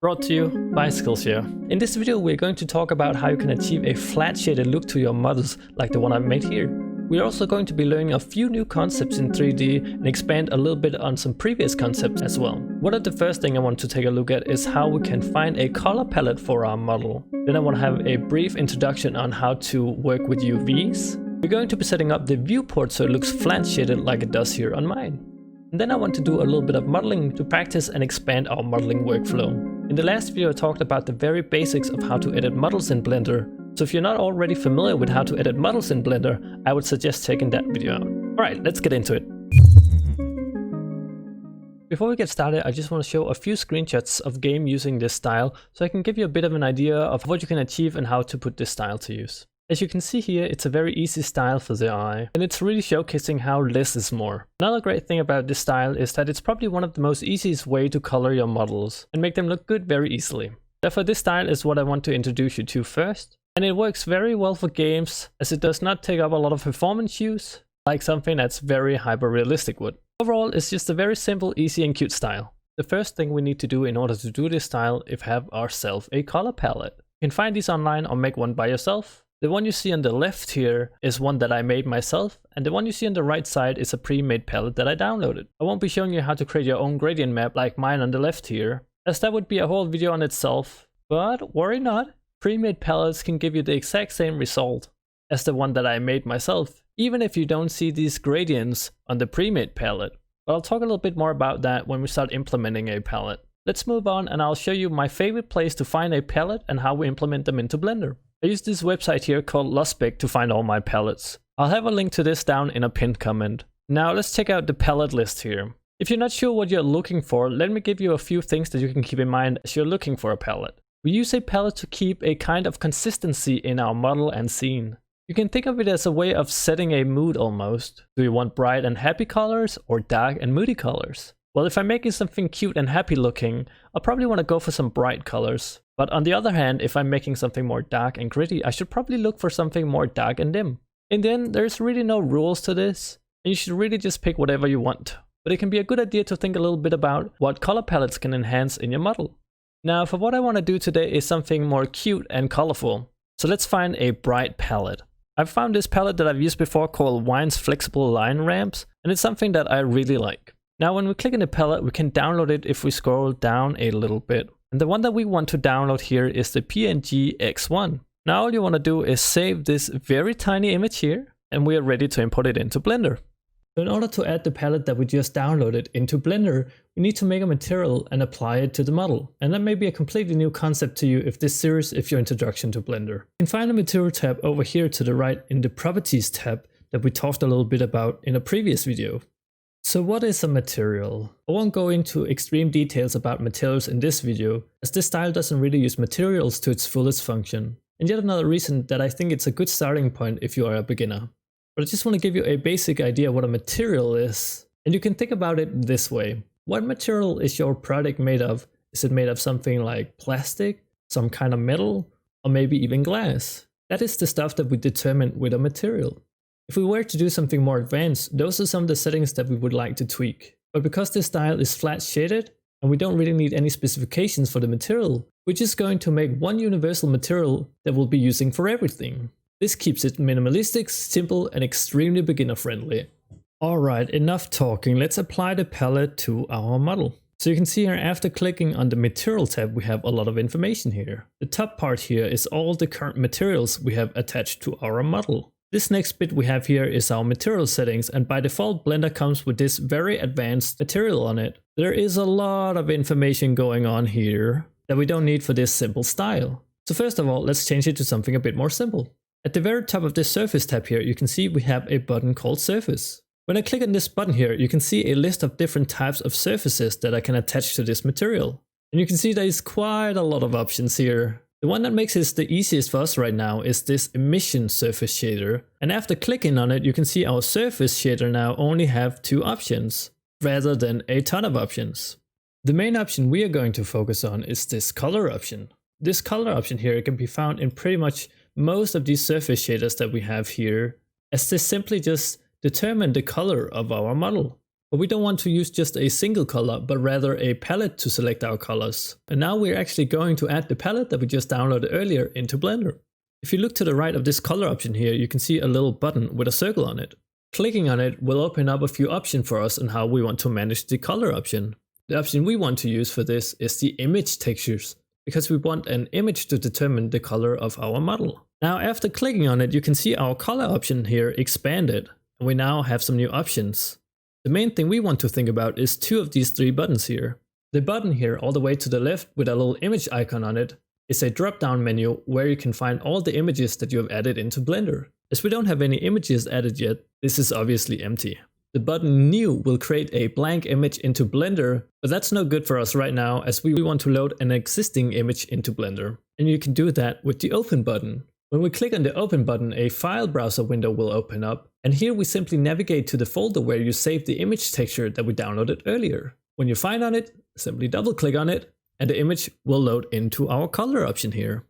Brought to you by Skillshare. In this video we're going to talk about how you can achieve a flat shaded look to your models like the one I've made here. We're also going to be learning a few new concepts in 3D and expand a little bit on some previous concepts as well. One of the first thing I want to take a look at is how we can find a color palette for our model. Then I want to have a brief introduction on how to work with UVs. We're going to be setting up the viewport so it looks flat shaded like it does here on mine. And then I want to do a little bit of modeling to practice and expand our modeling workflow. In the last video I talked about the very basics of how to edit models in Blender, so if you're not already familiar with how to edit models in Blender, I would suggest checking that video out. Alright, let's get into it. Before we get started, I just want to show a few screenshots of game using this style, so I can give you a bit of an idea of what you can achieve and how to put this style to use. As you can see here, it's a very easy style for the eye, and it's really showcasing how less is more. Another great thing about this style is that it's probably one of the most easiest way to color your models and make them look good very easily. Therefore, this style is what I want to introduce you to first, and it works very well for games as it does not take up a lot of performance use, like something that's very hyper-realistic would. Overall, it's just a very simple, easy and cute style. The first thing we need to do in order to do this style is have ourselves a color palette. You can find these online or make one by yourself. The one you see on the left here is one that I made myself, and the one you see on the right side is a pre-made palette that I downloaded. I won't be showing you how to create your own gradient map like mine on the left here, as that would be a whole video on itself, but worry not, pre-made palettes can give you the exact same result as the one that I made myself, even if you don't see these gradients on the pre-made palette. But I'll talk a little bit more about that when we start implementing a palette. Let's move on and I'll show you my favorite place to find a palette and how we implement them into Blender. I use this website here called Lospec to find all my palettes. I'll have a link to this down in a pinned comment. Now let's check out the palette list here. If you're not sure what you're looking for, let me give you a few things that you can keep in mind as you're looking for a palette. We use a palette to keep a kind of consistency in our model and scene. You can think of it as a way of setting a mood almost. Do you want bright and happy colors or dark and moody colors? Well, if I'm making something cute and happy looking, I'll probably want to go for some bright colors. But on the other hand, if I'm making something more dark and gritty, I should probably look for something more dark and dim. In the end, there's really no rules to this, and you should really just pick whatever you want. But it can be a good idea to think a little bit about what color palettes can enhance in your model. Now, for what I want to do today is something more cute and colorful. So let's find a bright palette. I've found this palette that I've used before called Wine's Flexible Line Ramps, and it's something that I really like. Now, when we click on the palette, we can download it if we scroll down a little bit. And the one that we want to download here is the PNG X1. Now all you want to do is save this very tiny image here, and we are ready to import it into Blender. So in order to add the palette that we just downloaded into Blender, we need to make a material and apply it to the model. And that may be a completely new concept to you if this series is your introduction to Blender. You can find the material tab over here to the right in the properties tab that we talked a little bit about in a previous video. So what is a material? I won't go into extreme details about materials in this video, as this style doesn't really use materials to its fullest function. And yet another reason that I think it's a good starting point if you are a beginner. But I just want to give you a basic idea what a material is. And you can think about it this way. What material is your product made of? Is it made of something like plastic, some kind of metal, or maybe even glass? That is the stuff that we determine with a material. If we were to do something more advanced, those are some of the settings that we would like to tweak. But because this style is flat shaded, and we don't really need any specifications for the material, we're just going to make one universal material that we'll be using for everything. This keeps it minimalistic, simple, and extremely beginner friendly. Alright, enough talking, let's apply the palette to our model. So you can see here after clicking on the material tab, we have a lot of information here. The top part here is all the current materials we have attached to our model. This next bit we have here is our material settings, and by default Blender comes with this very advanced material on it. There is a lot of information going on here that we don't need for this simple style. So first of all, let's change it to something a bit more simple. At the very top of this surface tab here, you can see we have a button called surface. When I click on this button here, you can see a list of different types of surfaces that I can attach to this material. And you can see there's quite a lot of options here. The one that makes this the easiest for us right now is this emission surface shader, and after clicking on it you can see our surface shader now only have 2 options, rather than a ton of options. The main option we are going to focus on is this color option. This color option here can be found in pretty much most of these surface shaders that we have here, as this simply just determine the color of our model. But we don't want to use just a single color, but rather a palette to select our colors. And now we're actually going to add the palette that we just downloaded earlier into Blender. If you look to the right of this color option here, you can see a little button with a circle on it. Clicking on it will open up a few options for us on how we want to manage the color option. The option we want to use for this is the image textures, because we want an image to determine the color of our model. Now after clicking on it, you can see our color option here expanded, and we now have some new options. The main thing we want to think about is two of these three buttons here. The button here all the way to the left with a little image icon on it is a drop-down menu where you can find all the images that you have added into Blender. As we don't have any images added yet, this is obviously empty. The button New will create a blank image into Blender, but that's no good for us right now as we want to load an existing image into Blender. And you can do that with the Open button. When we click on the Open button, a file browser window will open up, and here we simply navigate to the folder where you saved the image texture that we downloaded earlier. When you find on it, simply double click on it, and the image will load into our color option here.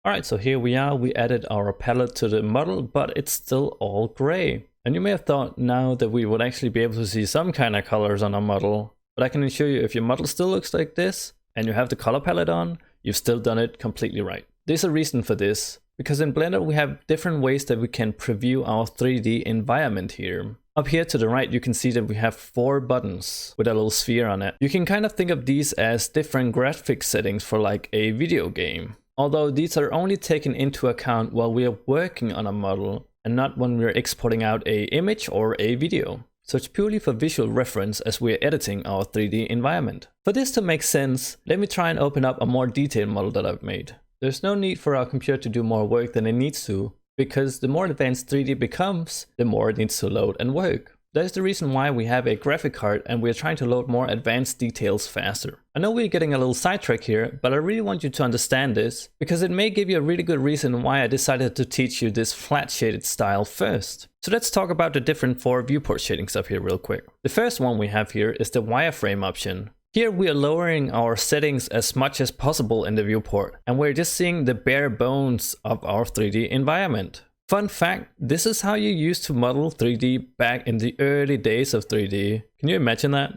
Alright, so here we are, we added our palette to the model, but it's still all gray. And you may have thought now that we would actually be able to see some kind of colors on our model, but I can assure you if your model still looks like this, and you have the color palette on, you've still done it completely right. There's a reason for this, because in Blender we have different ways that we can preview our 3D environment here. Up here to the right you can see that we have 4 buttons with a little sphere on it. You can kind of think of these as different graphics settings for like a video game. Although these are only taken into account while we are working on a model and not when we're exporting out an image or a video. So it's purely for visual reference as we're editing our 3D environment. For this to make sense, let me try and open up a more detailed model that I've made. There's no need for our computer to do more work than it needs to, because the more advanced 3D becomes, the more it needs to load and work. That's the reason why we have a graphic card and we're trying to load more advanced details faster. I know we're getting a little sidetracked here, but I really want you to understand this, because it may give you a really good reason why I decided to teach you this flat shaded style first. So let's talk about the different 4 viewport shadings up here real quick. The first one we have here is the wireframe option. Here we are lowering our settings as much as possible in the viewport, and we're just seeing the bare bones of our 3D environment. Fun fact, this is how you used to model 3D back in the early days of 3D. Can you imagine that?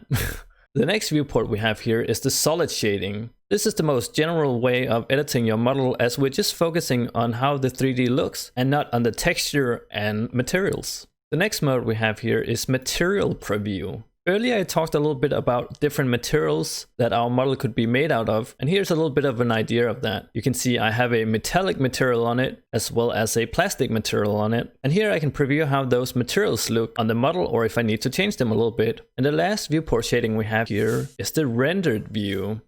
The next viewport we have here is the solid shading. This is the most general way of editing your model, as we're just focusing on how the 3D looks and not on the texture and materials. The next mode we have here is material preview. Earlier I talked a little bit about different materials that our model could be made out of, and here's a little bit of an idea of that. You can see I have a metallic material on it as well as a plastic material on it, and here I can preview how those materials look on the model or if I need to change them a little bit. And the last viewport shading we have here is the rendered view.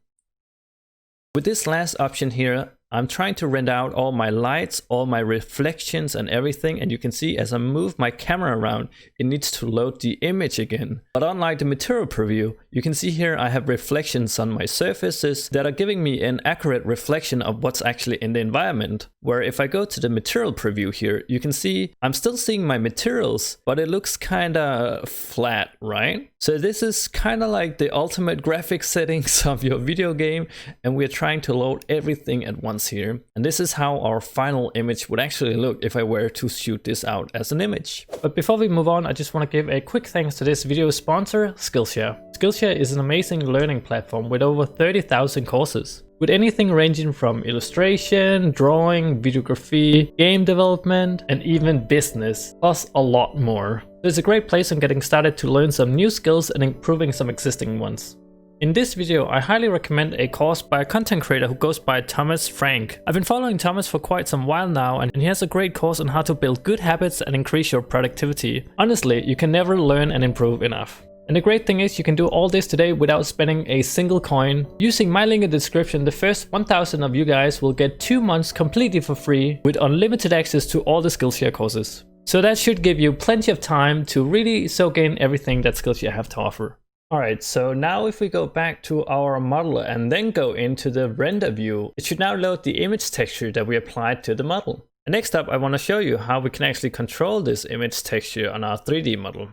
With this last option here, I'm trying to render out all my lights, all my reflections and everything, and you can see as I move my camera around, it needs to load the image again. But unlike the material preview, you can see here I have reflections on my surfaces that are giving me an accurate reflection of what's actually in the environment. Where if I go to the material preview here, you can see I'm still seeing my materials, but it looks kinda flat, right? So this is kinda like the ultimate graphic settings of your video game, and we're trying to load everything at once here. And this is how our final image would actually look if I were to shoot this out as an image. But before we move on, I just want to give a quick thanks to this video sponsor, Skillshare. Skillshare is an amazing learning platform with over 30,000 courses, with anything ranging from illustration, drawing, videography, game development, and even business, plus a lot more. It's a great place on getting started to learn some new skills and improving some existing ones. In this video, I highly recommend a course by a content creator who goes by Thomas Frank. I've been following Thomas for quite some while now, and he has a great course on how to build good habits and increase your productivity. Honestly, you can never learn and improve enough. And the great thing is you can do all this today without spending a single coin. Using my link in the description, the first 1,000 of you guys will get 2 months completely for free with unlimited access to all the Skillshare courses. So that should give you plenty of time to really soak in everything that Skillshare have to offer. Alright, so now if we go back to our model and then go into the render view, it should now load the image texture that we applied to the model. And next up, I want to show you how we can actually control this image texture on our 3D model.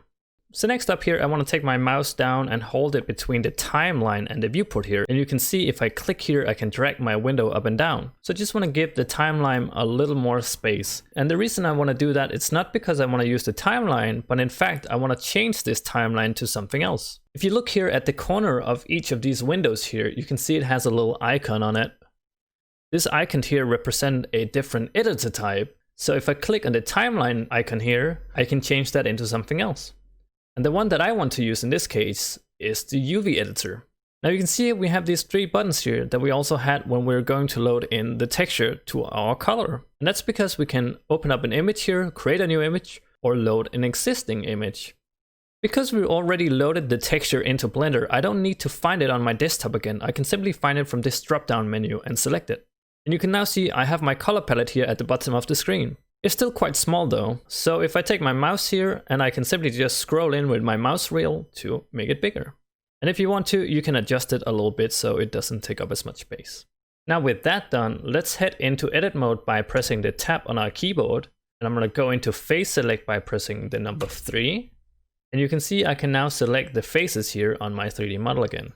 So next up here, I want to take my mouse down and hold it between the timeline and the viewport here. And you can see if I click here, I can drag my window up and down. So I just want to give the timeline a little more space. And the reason I want to do that, it's not because I want to use the timeline, but in fact, I want to change this timeline to something else. If you look here at the corner of each of these windows here, you can see it has a little icon on it. This icon here represents a different editor type. So if I click on the timeline icon here, I can change that into something else. And the one that I want to use in this case is the UV editor. Now you can see we have these 3 buttons here that we also had when we were going to load in the texture to our color. And that's because we can open up an image here, create a new image, or load an existing image. Because we already loaded the texture into Blender, I don't need to find it on my desktop again. I can simply find it from this drop-down menu and select it. And you can now see I have my color palette here at the bottom of the screen. It's still quite small though, so if I take my mouse here and I can simply just scroll in with my mouse wheel to make it bigger. And if you want to, you can adjust it a little bit so it doesn't take up as much space. Now with that done, let's head into edit mode by pressing the tab on our keyboard. And I'm going to go into face select by pressing the number 3. And you can see I can now select the faces here on my 3D model again.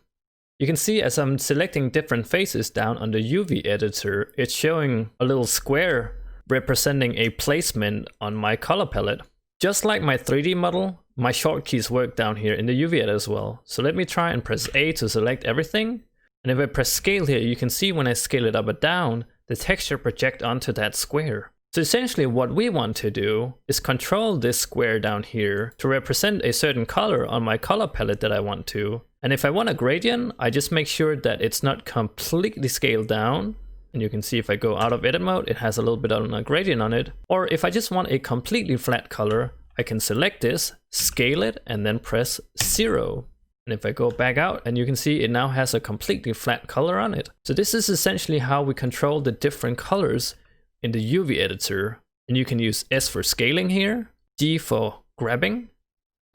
You can see as I'm selecting different faces down on the UV editor, it's showing a little square representing a placement on my color palette. Just like my 3D model, my shortkeys work down here in the UV editor as well. So let me try and press A to select everything. And if I press scale here, you can see when I scale it up or down, the texture projects onto that square. So essentially what we want to do is control this square down here to represent a certain color on my color palette that I want to. And if I want a gradient, I just make sure that it's not completely scaled down. And you can see if I go out of edit mode, it has a little bit of a gradient on it. Or if I just want a completely flat color, I can select this, scale it, and then press 0. And if I go back out, and you can see it now has a completely flat color on it. So this is essentially how we control the different colors in the UV editor. And you can use S for scaling here, G for grabbing,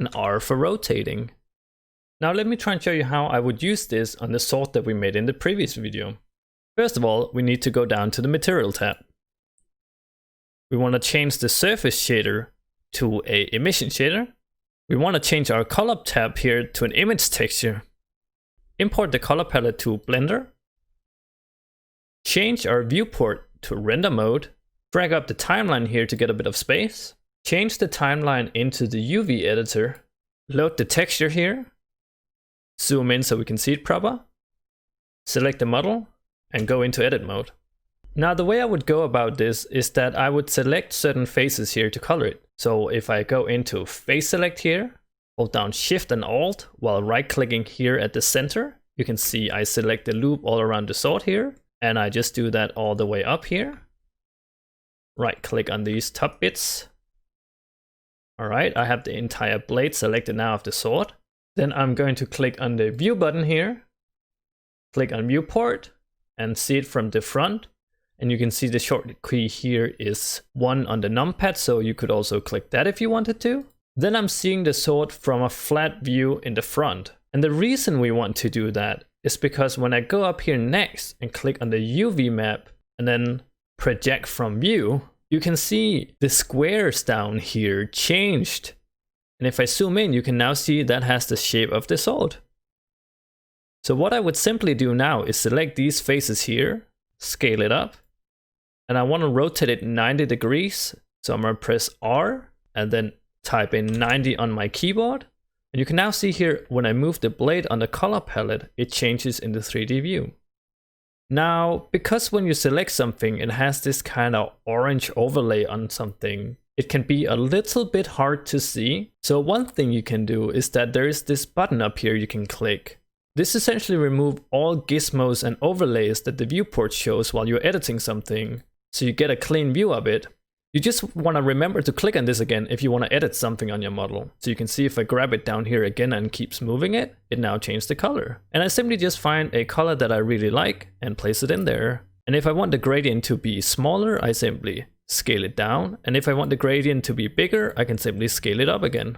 and R for rotating. Now let me try and show you how I would use this on the sort that we made in the previous video. First of all, we need to go down to the Material tab. We want to change the Surface shader to a Emission shader. We want to change our Color tab here to an Image texture. Import the Color palette to Blender. Change our Viewport to Render mode. Drag up the timeline here to get a bit of space. Change the timeline into the UV editor. Load the texture here. Zoom in so we can see it proper. Select the model. And go into edit mode. Now the way I would go about this is that I would select certain faces here to color it. So if I go into face select here, hold down Shift and Alt while right clicking here at the center, you can see I select the loop all around the sword here, and I just do that all the way up here. Right click on these top bits. Alright, I have the entire blade selected now of the sword. Then I'm going to click on the view button here, click on viewport, and see it from the front. And you can see the shortcut here is 1 on the numpad, so you could also click that if you wanted to. Then I'm seeing the sword from a flat view in the front. And the reason we want to do that is because when I go up here next and click on the UV map and then project from view, you can see the squares down here changed. And if I zoom in, you can now see that has the shape of the sword. So what I would simply do now is select these faces here, scale it up, and I want to rotate it 90 degrees. So I'm going to press R and then type in 90 on my keyboard. And you can now see here, when I move the blade on the color palette, it changes in the 3D view. Now, because when you select something, it has this kind of orange overlay on something, it can be a little bit hard to see. So one thing you can do is that there is this button up here you can click. This essentially removes all gizmos and overlays that the viewport shows while you're editing something, so you get a clean view of it. You just want to remember to click on this again if you want to edit something on your model. So you can see if I grab it down here again and keeps moving it, it now changed the color. And I simply just find a color that I really like and place it in there. And if I want the gradient to be smaller, I simply scale it down. And if I want the gradient to be bigger, I can simply scale it up again.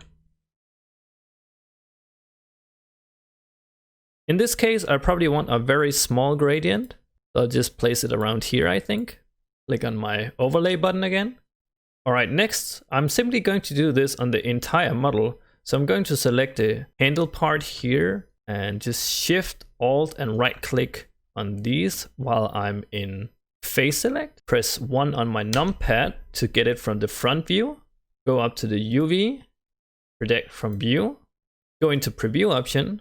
In this case, I probably want a very small gradient. So I'll just place it around here, I think. Click on my overlay button again. Alright, next, I'm simply going to do this on the entire model. So I'm going to select the handle part here and just Shift, Alt, and right click on these while I'm in face select. Press 1 on my numpad to get it from the front view. Go up to the UV, project from view, go into preview option,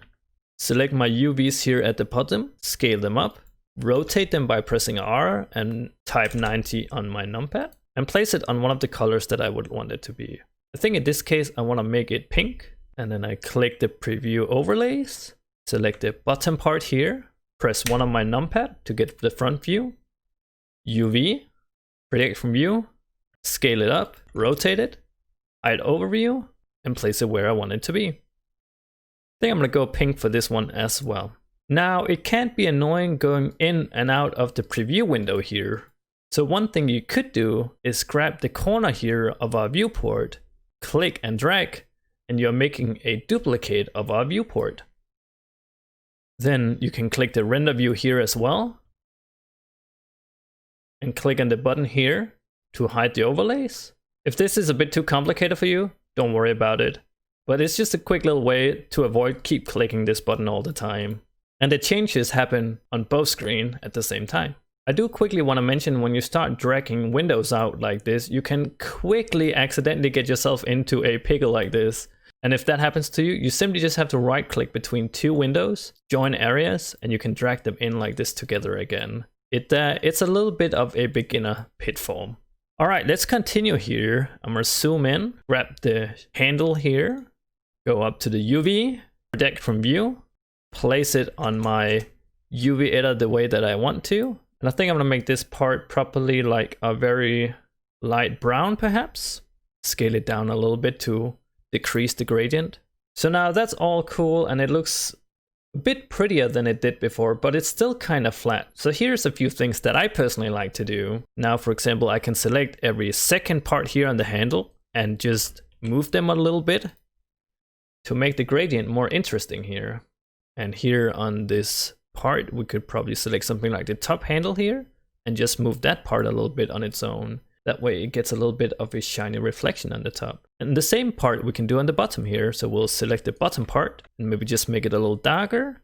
select my UVs here at the bottom, scale them up, rotate them by pressing R and type 90 on my numpad, and place it on one of the colors that I would want it to be. I think in this case I want to make it pink, and then I click the preview overlays, select the bottom part here, press 1 on my numpad to get the front view, UV, project from view, scale it up, rotate it, hide overview, and place it where I want it to be. I think I'm going to go pink for this one as well. Now, it can't be annoying going in and out of the preview window here. So one thing you could do is grab the corner here of our viewport, click and drag, and you're making a duplicate of our viewport. Then you can click the render view here as well, and click on the button here to hide the overlays. If this is a bit too complicated for you, don't worry about it. But it's just a quick little way to avoid keep clicking this button all the time. And the changes happen on both screens at the same time. I do quickly want to mention, when you start dragging windows out like this, you can quickly accidentally get yourself into a pickle like this. And if that happens to you, you simply just have to right click between two windows, join areas, and you can drag them in like this together again. It's a little bit of a beginner pitfall. All right, let's continue here. I'm gonna zoom in, grab the handle here, go up to the UV, project from view, place it on my UV editor the way that I want to. And I think I'm gonna make this part properly like a very light brown perhaps. Scale it down a little bit to decrease the gradient. So now that's all cool and it looks a bit prettier than it did before, but it's still kind of flat. So here's a few things that I personally like to do. Now, for example, I can select every second part here on the handle and just move them a little bit to make the gradient more interesting here. And here on this part, we could probably select something like the top handle here and just move that part a little bit on its own. That way it gets a little bit of a shiny reflection on the top. And the same part we can do on the bottom here. So we'll select the bottom part and maybe just make it a little darker.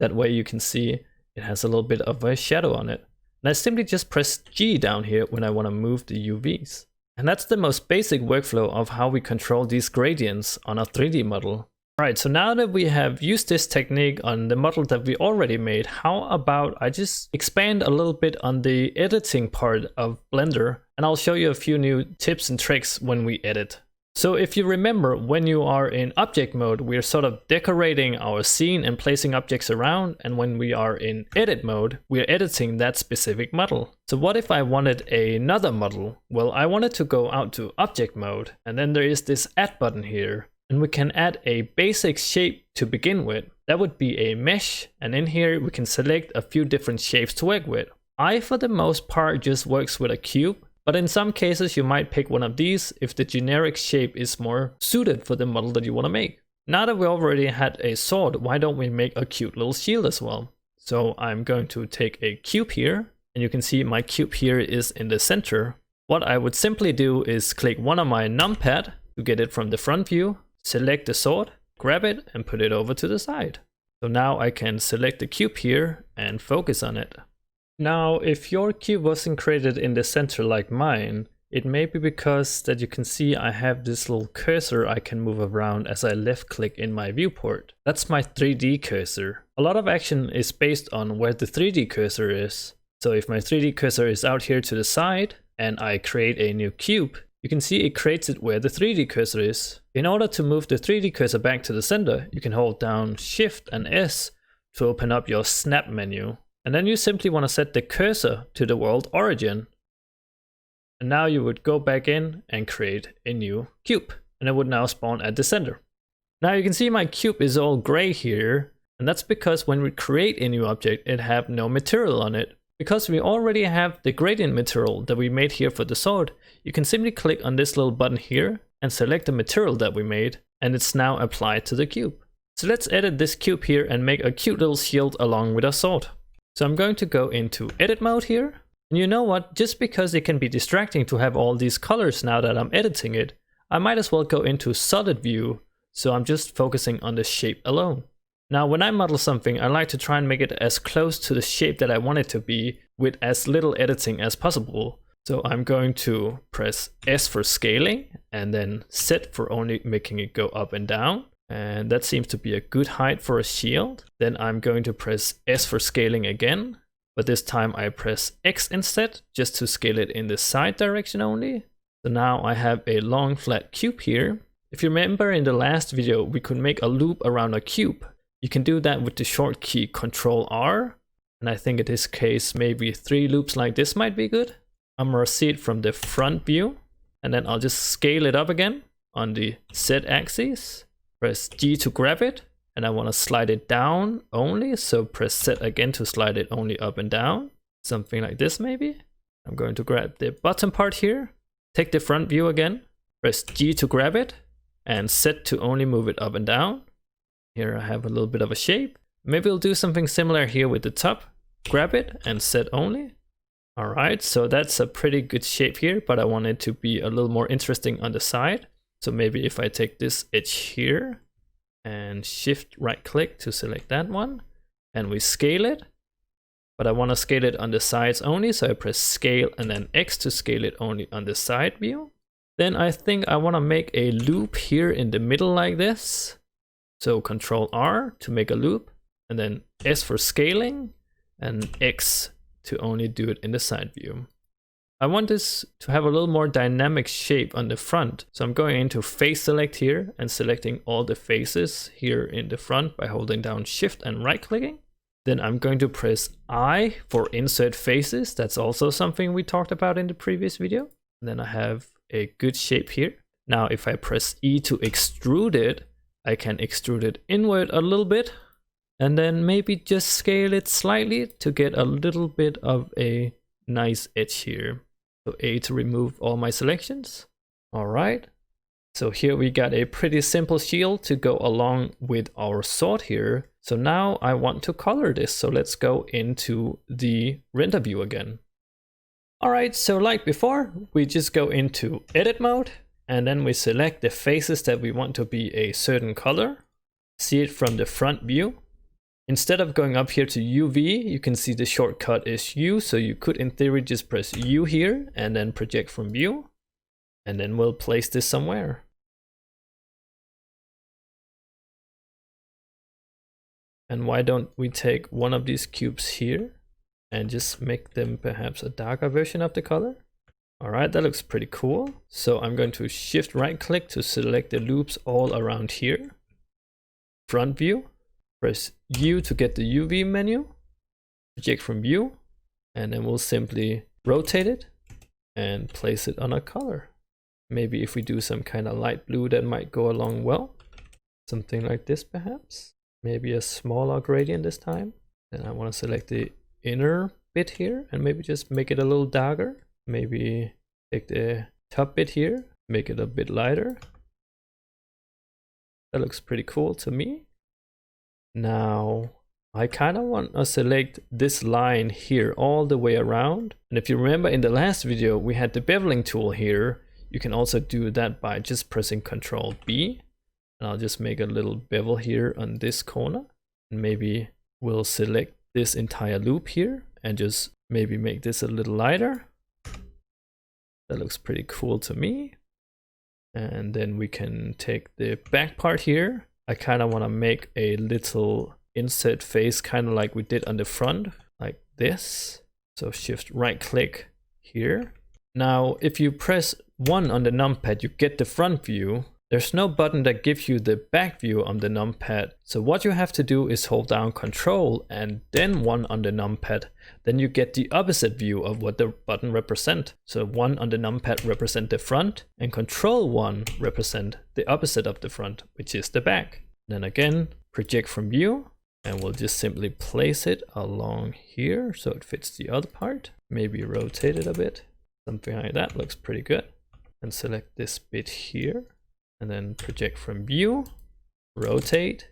That way you can see it has a little bit of a shadow on it. And I simply just press G down here when I want to move the UVs. And that's the most basic workflow of how we control these gradients on a 3D model. Alright, so now that we have used this technique on the model that we already made, how about I just expand a little bit on the editing part of Blender, and I'll show you a few new tips and tricks when we edit. So if you remember, when you are in object mode, we're sort of decorating our scene and placing objects around, and when we are in edit mode, we're editing that specific model. So what if I wanted another model? Well, I wanted to go out to object mode, and then there is this add button here. And we can add a basic shape to begin with. That would be a mesh, and in here we can select a few different shapes to work with. I, for the most part, just works with a cube, but in some cases you might pick one of these if the generic shape is more suited for the model that you want to make. Now that we already had a sword, why don't we make a cute little shield as well? So I'm going to take a cube here, and you can see my cube here is in the center. What I would simply do is click one on my numpad to get it from the front view, select the sword, grab it, and put it over to the side. So now I can select the cube here and focus on it. Now, if your cube wasn't created in the center like mine, it may be because that you can see I have this little cursor I can move around as I left click in my viewport. That's my 3D cursor. A lot of action is based on where the 3D cursor is. So if my 3D cursor is out here to the side and I create a new cube, you can see it creates it where the 3D cursor is. In order to move the 3D cursor back to the center, you can hold down Shift and S to open up your snap menu. And then you simply want to set the cursor to the world origin. And now you would go back in and create a new cube. And it would now spawn at the center. Now you can see my cube is all gray here. And that's because when we create a new object, it have no material on it. Because we already have the gradient material that we made here for the sword, you can simply click on this little button here and select the material that we made, and it's now applied to the cube. So let's edit this cube here and make a cute little shield along with our sword. So I'm going to go into edit mode here. And you know what, just because it can be distracting to have all these colors now that I'm editing it, I might as well go into solid view So I'm just focusing on the shape alone. Now, when I model something, I like to try and make it as close to the shape that I want it to be with as little editing as possible. So I'm going to press S for scaling and then Z for only making it go up and down. And that seems to be a good height for a shield. Then I'm going to press S for scaling again, but this time I press X instead, just to scale it in the side direction only. So now I have a long flat cube here. If you remember in the last video, we could make a loop around a cube. You can do that with the short key Ctrl+R. And I think in this case, maybe 3 loops like this might be good. I'm gonna see it from the front view, and then I'll just scale it up again on the Z axis. Press G to grab it, and I wanna slide it down only. So press Z again to slide it only up and down. Something like this maybe. I'm going to grab the bottom part here. Take the front view again. Press G to grab it, and Z to only move it up and down. Here I have a little bit of a shape. Maybe we'll do something similar here with the top. Grab it and Z only. All right, so that's a pretty good shape here, but I want it to be a little more interesting on the side. So maybe if I take this edge here and shift right click to select that one, and we scale it, but I want to scale it on the sides only. So I press scale and then X to scale it only on the side view. Then I think I want to make a loop here in the middle like this. So Ctrl+R to make a loop, and then S for scaling, and X to only do it in the side view. I want this to have a little more dynamic shape on the front. So I'm going into face select here and selecting all the faces here in the front by holding down Shift and right clicking. Then I'm going to press I for insert faces. That's also something we talked about in the previous video. And then I have a good shape here. Now if I press E to extrude it, I can extrude it inward a little bit, and then maybe just scale it slightly to get a little bit of a nice edge here. So A to remove all my selections. All right. So here we got a pretty simple shield to go along with our sword here. So now I want to color this. So let's go into the render view again. All right, so like before, we just go into edit mode. And then we select the faces that we want to be a certain color. See it from the front view. Instead of going up here to UV, you can see the shortcut is U. So you could in theory just press U here and then project from view. And then we'll place this somewhere. And why don't we take one of these cubes here and just make them perhaps a darker version of the color? All right, that looks pretty cool. So I'm going to shift right click to select the loops all around here. Front view, press U to get the UV menu, project from view, and then we'll simply rotate it and place it on a color. Maybe if we do some kind of light blue, that might go along well. Something like this perhaps. Maybe a smaller gradient this time. Then I want to select the inner bit here and maybe just make it a little darker. Maybe take the top bit here, make it a bit lighter. That looks pretty cool to me. Now, I kind of want to select this line here all the way around. And if you remember in the last video, we had the beveling tool here. You can also do that by just pressing Ctrl B. And I'll just make a little bevel here on this corner. And maybe we'll select this entire loop here and just maybe make this a little lighter. That looks pretty cool to me. And then we can take the back part here. I kind of want to make a little insert face, kind of like we did on the front, like this. So shift right click here. Now, if you press 1 on the numpad, you get the front view. There's no button that gives you the back view on the numpad. So what you have to do is hold down Control and then 1 on the numpad. Then you get the opposite view of what the button represents. So 1 on the numpad represent the front and Control 1 represent the opposite of the front, which is the back. Then again, project from view, and we'll just simply place it along here so it fits the other part. Maybe rotate it a bit. Something like that looks pretty good. And select this bit here. And then project from view, rotate,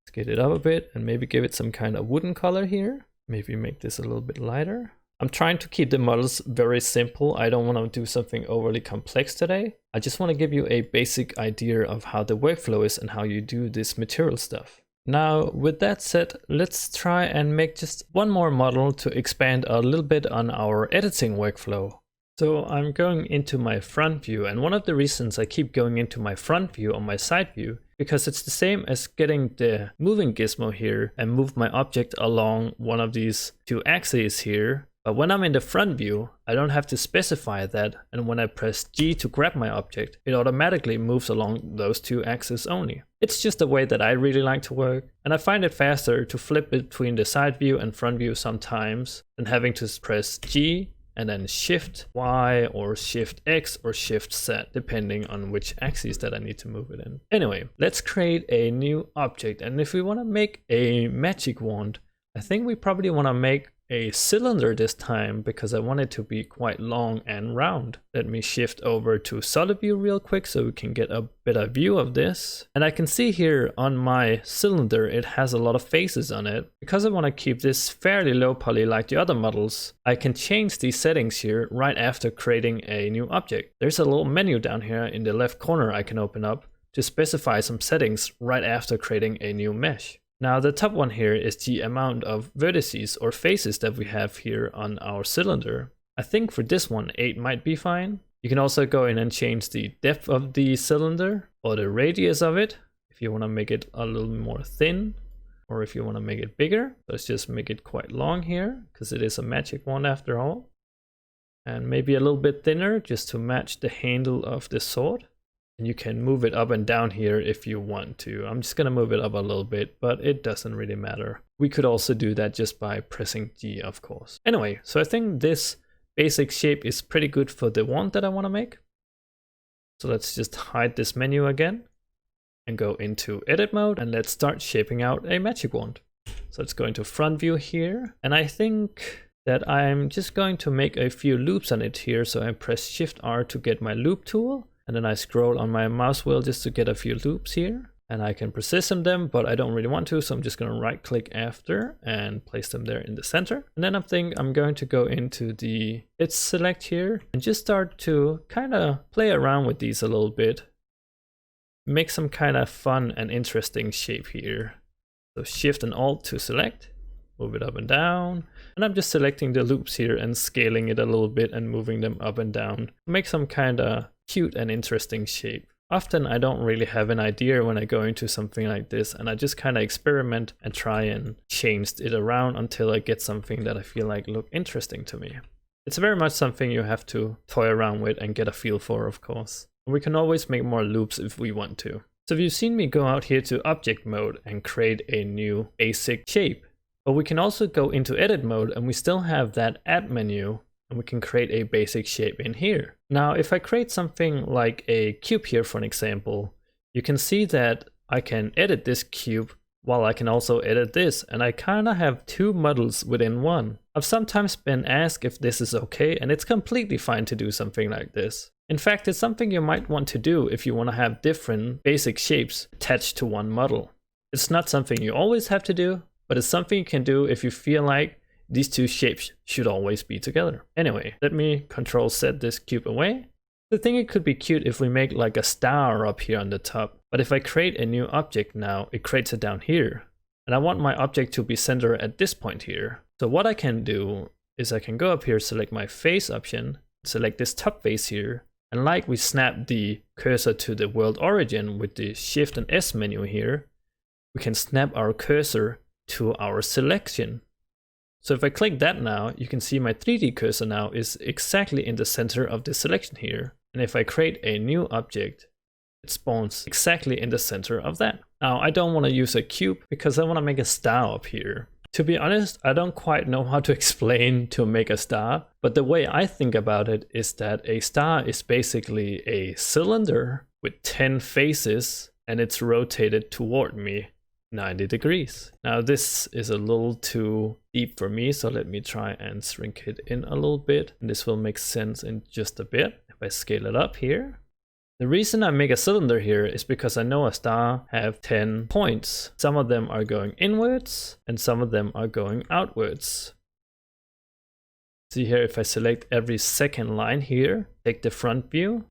scale it up a bit, and maybe give it some kind of wooden color here. Maybe make this a little bit lighter. I'm trying to keep the models very simple. I don't want to do something overly complex today. I just want to give you a basic idea of how the workflow is and how you do this material stuff. Now, with that said, let's try and make just one more model to expand a little bit on our editing workflow. So I'm going into my front view, and one of the reasons I keep going into my front view on my side view, because it's the same as getting the moving gizmo here and move my object along one of these two axes here. But when I'm in the front view, I don't have to specify that, and when I press G to grab my object, it automatically moves along those two axes only. It's just a way that I really like to work, and I find it faster to flip between the side view and front view sometimes than having to press G and then Shift Y or Shift X or Shift Z, depending on which axis that I need to move it in. Anyway, let's create a new object, and if we want to make a magic wand, I think we probably want to make a cylinder this time because I want it to be quite long and round. Let me shift over to solid view real quick so we can get a better view of this. And I can see here on my cylinder it has a lot of faces on it. Because I want to keep this fairly low poly like the other models, I can change these settings here right after creating a new object. There's a little menu down here in the left corner I can open up to specify some settings right after creating a new mesh. Now the top one here is the amount of vertices or faces that we have here on our cylinder. I think for this one 8 might be fine. You can also go in and change the depth of the cylinder or the radius of it if you want to make it a little more thin, or if you want to make it bigger. Let's just make it quite long here because it is a magic wand after all. And maybe a little bit thinner just to match the handle of the sword. And you can move it up and down here if you want to. I'm just going to move it up a little bit, but it doesn't really matter. We could also do that just by pressing G, of course. Anyway, so I think this basic shape is pretty good for the wand that I want to make. So let's just hide this menu again and go into edit mode, and let's start shaping out a magic wand. So let's go into front view here, and I think that I'm just going to make a few loops on it here. So I press Shift R to get my loop tool. And then I scroll on my mouse wheel just to get a few loops here. And I can position them, but I don't really want to. So I'm just going to right click after and place them there in the center. And then I think I'm going to go into the Edge Select here and just start to kind of play around with these a little bit. Make some kind of fun and interesting shape here. So Shift and Alt to select, move it up and down. And I'm just selecting the loops here and scaling it a little bit and moving them up and down. Make some kind of cute and interesting shape. Often I don't really have an idea when I go into something like this, and I just kind of experiment and try and change it around until I get something that I feel like look interesting to me. It's very much something you have to toy around with and get a feel for, of course. We can always make more loops if we want to. So you've seen me go out here to object mode and create a new basic shape. But we can also go into edit mode and we still have that add menu, and we can create a basic shape in here. Now, if I create something like a cube here, for an example, you can see that I can edit this cube while I can also edit this, and I kind of have two models within one. I've sometimes been asked if this is okay, and it's completely fine to do something like this. In fact, it's something you might want to do if you want to have different basic shapes attached to one model. It's not something you always have to do, but it's something you can do if you feel like these two shapes should always be together. Anyway, let me Control set this cube away. I think it could be cute if we make like a star up here on the top. But if I create a new object now, it creates it down here. And I want my object to be centered at this point here. So what I can do is I can go up here, select my face option, select this top face here. And like we snap the cursor to the world origin with the Shift and S menu here, we can snap our cursor to our selection. So if I click that now, you can see my 3D cursor now is exactly in the center of the selection here. And if I create a new object, it spawns exactly in the center of that. Now I don't want to use a cube because I want to make a star up here. To be honest, I don't quite know how to explain to make a star, but the way I think about it is that a star is basically a cylinder with 10 faces and it's rotated toward me 90 degrees. Now this is a little too deep for me, so let me try and shrink it in a little bit. And this will make sense in just a bit if I scale it up here. The reason I make a cylinder here is because I know a star have 10 points. Some of them are going inwards and some of them are going outwards. See here, if I select every second line here, take the front view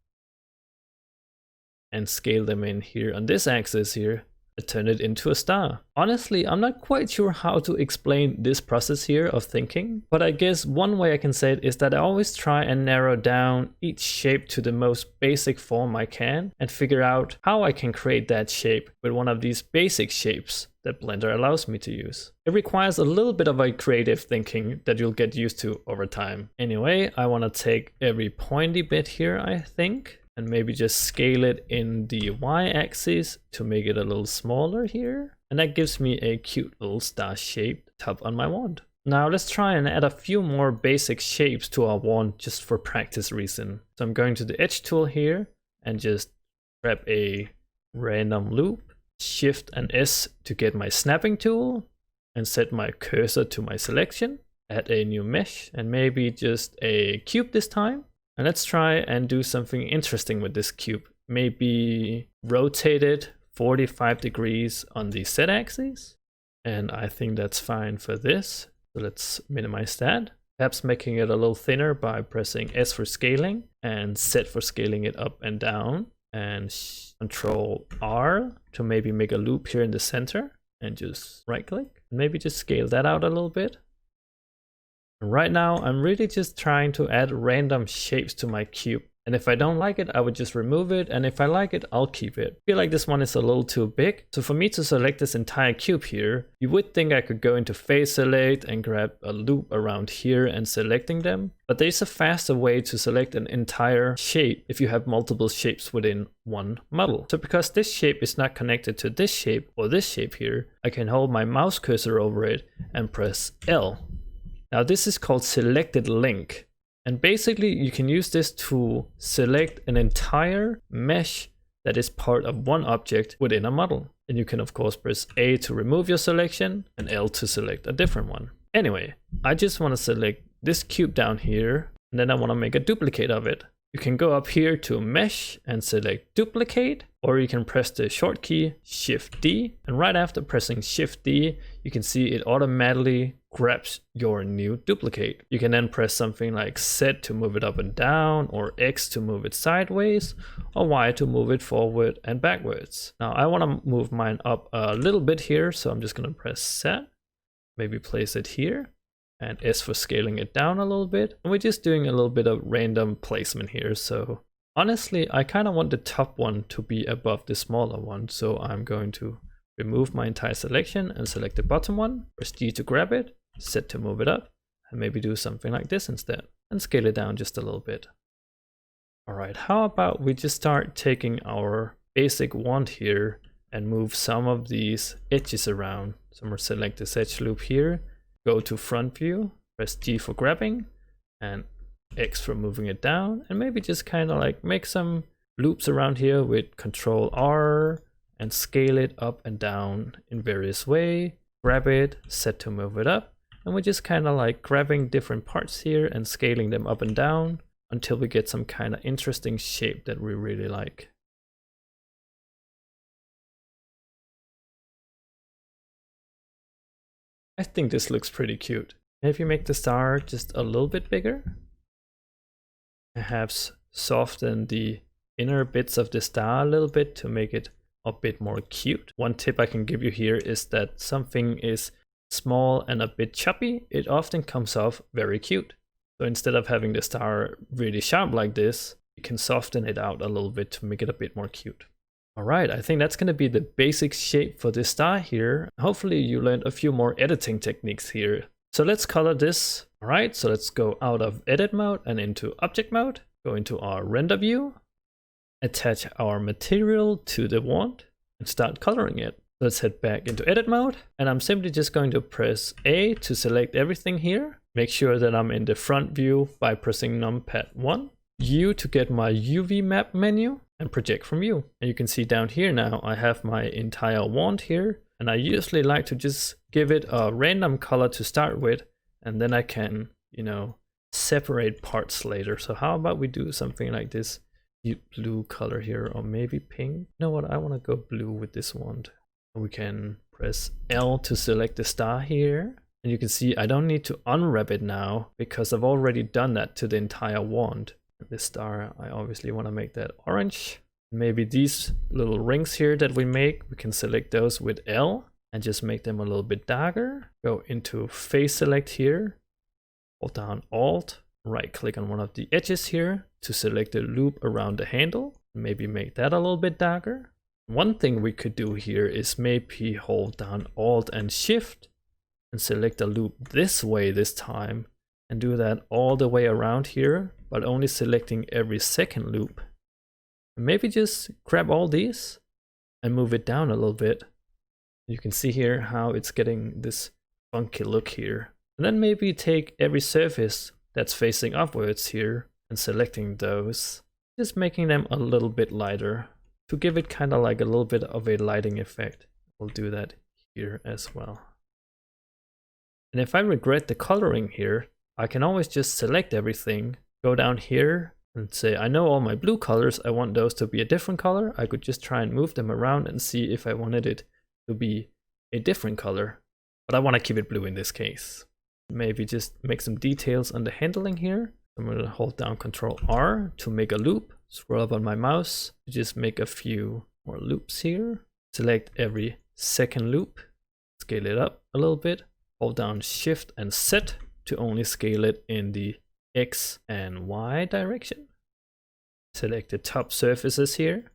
and scale them in here on this axis here, I turn it into a star. Honestly, I'm not quite sure how to explain this process here of thinking, but I guess one way I can say it is that I always try and narrow down each shape to the most basic form I can and figure out how I can create that shape with one of these basic shapes that Blender allows me to use. It requires a little bit of a creative thinking that you'll get used to over time. Anyway, I want to take every pointy bit here, I think, and maybe just scale it in the y-axis to make it a little smaller here. And that gives me a cute little star shape top on my wand. Now let's try and add a few more basic shapes to our wand just for practice reason. So I'm going to the edge tool here and just grab a random loop, Shift and S to get my snapping tool and set my cursor to my selection. Add a new mesh and maybe just a cube this time. And let's try and do something interesting with this cube. Maybe rotate it 45 degrees on the Z axis. And I think that's fine for this. So let's minimize that. Perhaps making it a little thinner by pressing S for scaling and Z for scaling it up and down. And Control R to maybe make a loop here in the center. And just right click. Maybe just scale that out a little bit. Right now, I'm really just trying to add random shapes to my cube. And if I don't like it, I would just remove it. And if I like it, I'll keep it. I feel like this one is a little too big. So for me to select this entire cube here, you would think I could go into phase select and grab a loop around here and selecting them. But there's a faster way to select an entire shape if you have multiple shapes within one model. So because this shape is not connected to this shape or this shape here, I can hold my mouse cursor over it and press L. Now this is called selected link, and basically you can use this to select an entire mesh that is part of one object within a model. And you can of course press A to remove your selection and L to select a different one. Anyway, I just want to select this cube down here and then I want to make a duplicate of it. You can go up here to mesh and select duplicate, or you can press the short key Shift D, and right after pressing Shift D you can see it automatically grabs your new duplicate. You can then press something like Z to move it up and down, or X to move it sideways, or Y to move it forward and backwards. Now I want to move mine up a little bit here, so I'm just going to press Z, maybe place it here, and S for scaling it down a little bit. And we're just doing a little bit of random placement here. So honestly, I kind of want the top one to be above the smaller one. So I'm going to remove my entire selection and select the bottom one, press D to grab it, Z to move it up, and maybe do something like this instead, and scale it down just a little bit. All right, how about we just start taking our basic wand here and move some of these edges around. So I'm going to select this edge loop here, go to front view, press G for grabbing, and X for moving it down, and maybe just kind of like make some loops around here with Control R and scale it up and down in various ways. Grab it, set to move it up, and we're just kind of like grabbing different parts here and scaling them up and down until we get some kind of interesting shape that we really like. I think this looks pretty cute. If you make the star just a little bit bigger, perhaps soften the inner bits of the star a little bit to make it a bit more cute. One tip I can give you here is that something is small and a bit choppy, it often comes off very cute. So instead of having the star really sharp like this, you can soften it out a little bit to make it a bit more cute. All right, I think that's going to be the basic shape for this star here. Hopefully you learned a few more editing techniques here. So let's color this. All right, so let's go out of edit mode and into object mode. Go into our render view, attach our material to the wand and start coloring it. Let's head back into edit mode, and I'm simply just going to press A to select everything here. Make sure that I'm in the front view by pressing numpad 1. U to get my UV map menu, and project from view. And you can see down here now I have my entire wand here, and I usually like to just give it a random color to start with, and then I can, separate parts later. So how about we do something like this blue color here, or maybe pink. You know what, I want to go blue with this wand. We can press L to select the star here, And you can see I don't need to unwrap it now because I've already done that to the entire wand. This star, I obviously want to make that orange. Maybe these little rings here that we make, we can select those with L and just make them a little bit darker. Go into face select here, hold down Alt, right click on one of the edges here to select the loop around the handle. Maybe make that a little bit darker. One thing we could do here is maybe hold down Alt and Shift and select a loop this way this time and do that all the way around here, but only selecting every second loop. Maybe just grab all these and move it down a little bit. You can see here how it's getting this funky look here. And then maybe take every surface that's facing upwards here and selecting those, just making them a little bit lighter to give it kind of like a little bit of a lighting effect. We'll do that here as well. And if I regret the coloring here, I can always just select everything, go down here and say, I know all my blue colors, I want those to be a different color. I could just try and move them around and see if I wanted it to be a different color. But I want to keep it blue in this case. Maybe just make some details on the handling here. I'm going to hold down Ctrl R to make a loop. Scroll up on my mouse to just make a few more loops here. Select every second loop. Scale it up a little bit. Hold down Shift and Z to only scale it in the X and Y direction. Select the top surfaces here.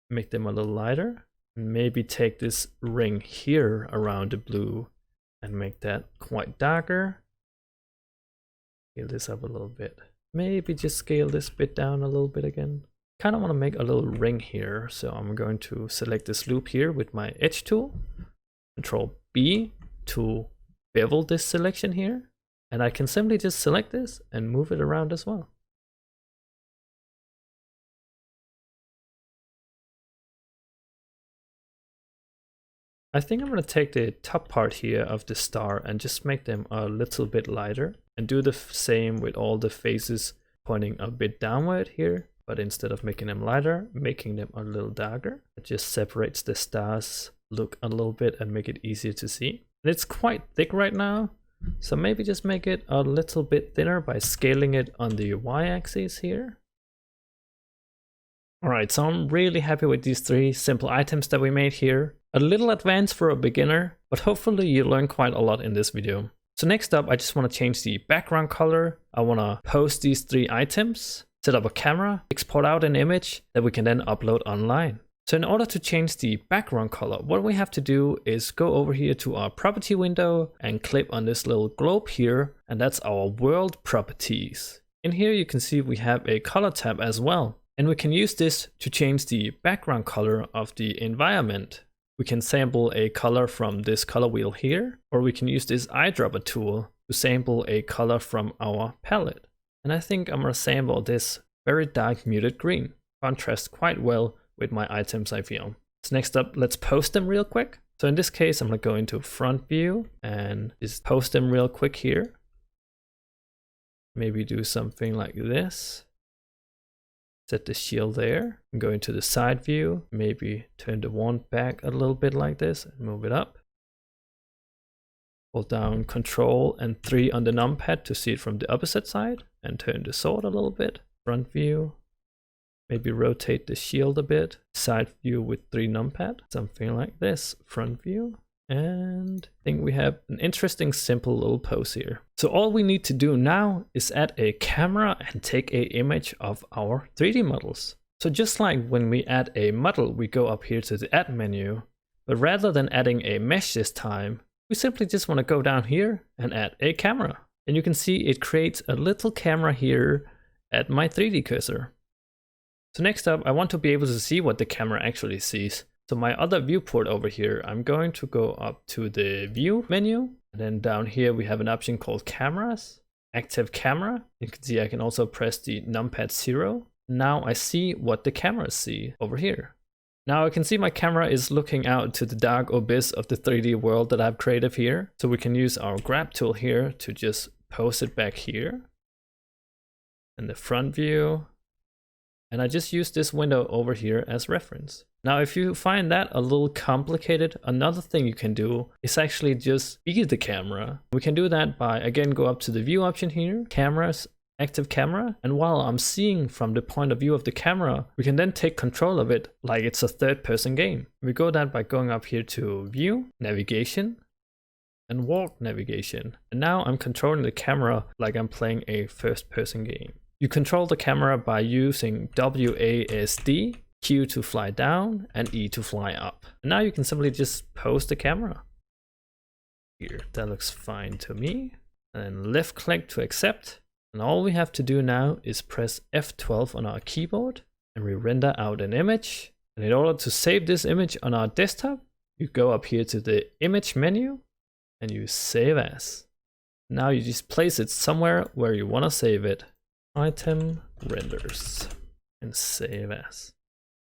Make them a little lighter. Maybe take this ring here around the blue and make that quite darker. Scale this up a little bit. Maybe just scale this bit down a little bit again. Kind of want to make a little ring here, so I'm going to select this loop here with my edge tool. Control B to bevel this selection here. And I can simply just select this and move it around as well. I think I'm going to take the top part here of the star and just make them a little bit lighter and do the same with all the faces pointing a bit downward here, but instead of making them lighter, making them a little darker. It just separates the stars look a little bit and make it easier to see. And it's quite thick right now, so maybe just make it a little bit thinner by scaling it on the y-axis here. Alright, so I'm really happy with these three simple items that we made here. A little advanced for a beginner, but hopefully you learn quite a lot in this video. So next up, I just want to change the background color. I want to post these three items, set up a camera, export out an image that we can then upload online. So in order to change the background color, what we have to do is go over here to our property window and click on this little globe here, and that's our world properties. In here you can see we have a color tab as well, and we can use this to change the background color of the environment. We can sample a color from this color wheel here, or we can use this eyedropper tool to sample a color from our palette. And I think I'm gonna sample this very dark muted green. Contrasts quite well with my items, I feel. So next up, let's post them real quick. So in this case, I'm gonna go into front view and just post them real quick here. Maybe do something like this. Set the shield there and go into the side view. Maybe turn the wand back a little bit like this and move it up. Hold down Control and 3 on the numpad to see it from the opposite side and turn the sword a little bit. Front view. Maybe rotate the shield a bit. Side view with 3 numpad. Something like this. Front view. And I think we have an interesting simple little pose here. So all we need to do now is add a camera and take an image of our 3D models. So just like when we add a model, we go up here to the add menu, but rather than adding a mesh this time, we simply just want to go down here and add a camera. And you can see it creates a little camera here at my 3D cursor. So next up, I want to be able to see what the camera actually sees. So my other viewport over here, I'm going to go up to the view menu. And then down here, we have an option called cameras, active camera. You can see I can also press the numpad 0. Now I see what the cameras see over here. Now I can see my camera is looking out to the dark abyss of the 3D world that I've created here. So we can use our grab tool here to just post it back here. And the front view. And I just use this window over here as reference. Now, if you find that a little complicated, another thing you can do is actually just be the camera. We can do that by, again, go up to the view option here, cameras, active camera. And while I'm seeing from the point of view of the camera, we can then take control of it like it's a third-person game. We go that by going up here to view, navigation, and walk navigation. And now I'm controlling the camera like I'm playing a first-person game. You control the camera by using WASD, Q to fly down, and E to fly up. And now you can simply just pose the camera. Here, that looks fine to me. And then left click to accept. And all we have to do now is press F12 on our keyboard, and we render out an image. And in order to save this image on our desktop, you go up here to the image menu, and you save as. Now you just place it somewhere where you want to save it. Item renders and save as.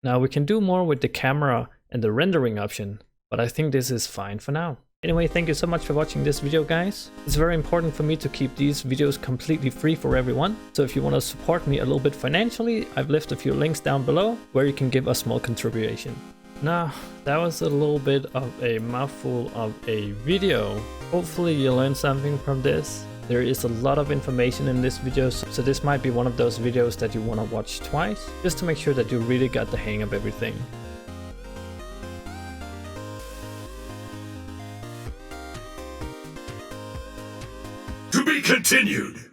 Now we can do more with the camera and the rendering option, but I think this is fine for now. Anyway, thank you so much for watching this video, guys. It's very important for me to keep these videos completely free for everyone. So if you want to support me a little bit financially, I've left a few links down below where you can give a small contribution. Now, that was a little bit of a mouthful of a video. Hopefully you learned something from this. There is a lot of information in this video, so this might be one of those videos that you want to watch twice, just to make sure that you really got the hang of everything. To be continued!